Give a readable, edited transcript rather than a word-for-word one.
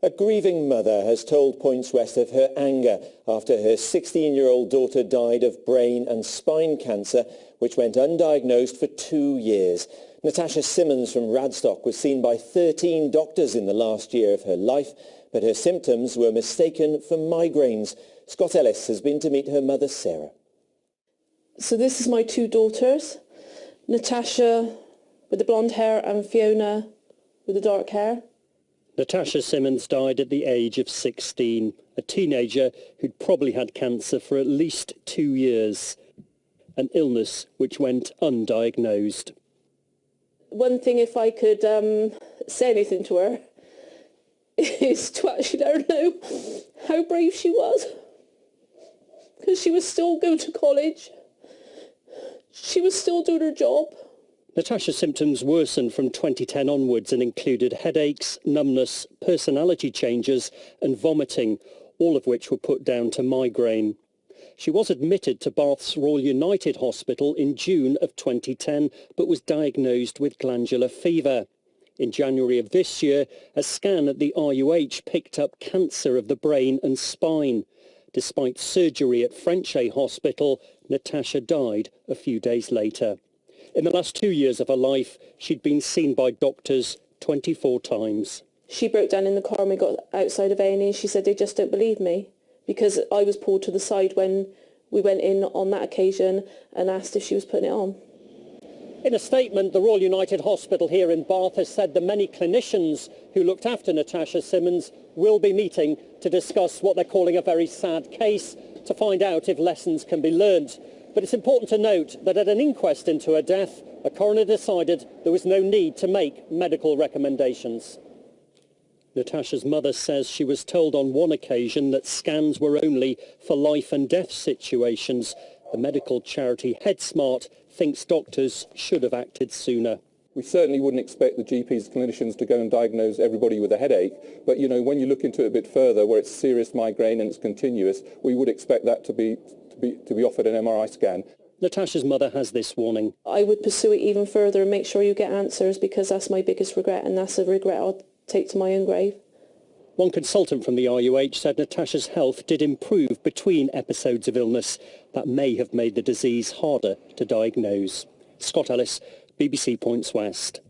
A grieving mother has told Points West of her anger after her 16-year-old daughter died of brain and spine cancer, which went undiagnosed for 2 years. Natasha Simmonds from Radstock was seen by 13 doctors in the last year of her life, but her symptoms were mistaken for migraines. Scott Ellis has been to meet her mother, Sarah. So this is my two daughters, Natasha with the blonde hair and Fiona with the dark hair. Natasha Simmonds died at the age of 16, a teenager who'd probably had cancer for at least 2 years, an illness which went undiagnosed. One thing, if I could say anything to her, is to actually let her know how brave she was, because she was still going to college, she was still doing her job. Natasha's symptoms worsened from 2010 onwards and included headaches, numbness, personality changes and vomiting, all of which were put down to migraine. She was admitted to Bath's Royal United Hospital in June of 2010, but was diagnosed with glandular fever. In January of this year, a scan at the RUH picked up cancer of the brain and spine. Despite surgery at Frenchay Hospital, Natasha died a few days later. In the last 2 years of her life, she'd been seen by doctors 24 times. She broke down in the car when we got outside of A&E. She said they just don't believe me, because I was pulled to the side when we went in on that occasion and asked if she was putting it on. In a statement, the Royal United Hospital here in Bath has said the many clinicians who looked after Natasha Simmonds will be meeting to discuss what they're calling a very sad case, to find out if lessons can be learned. But it's important to note that at an inquest into her death, a coroner decided there was no need to make medical recommendations. Natasha's mother says she was told on one occasion that scans were only for life and death situations. The medical charity HeadSmart thinks doctors should have acted sooner. We certainly wouldn't expect the GPs, clinicians to go and diagnose everybody with a headache, but when you look into it a bit further, where it's serious migraine and it's continuous, we would expect that to be offered an MRI scan. Natasha's mother has this warning. I would pursue it even further and make sure you get answers, because that's my biggest regret, and that's a regret I'll take to my own grave. One consultant from the RUH said Natasha's health did improve between episodes of illness that may have made the disease harder to diagnose. Scott Ellis, BBC Points West.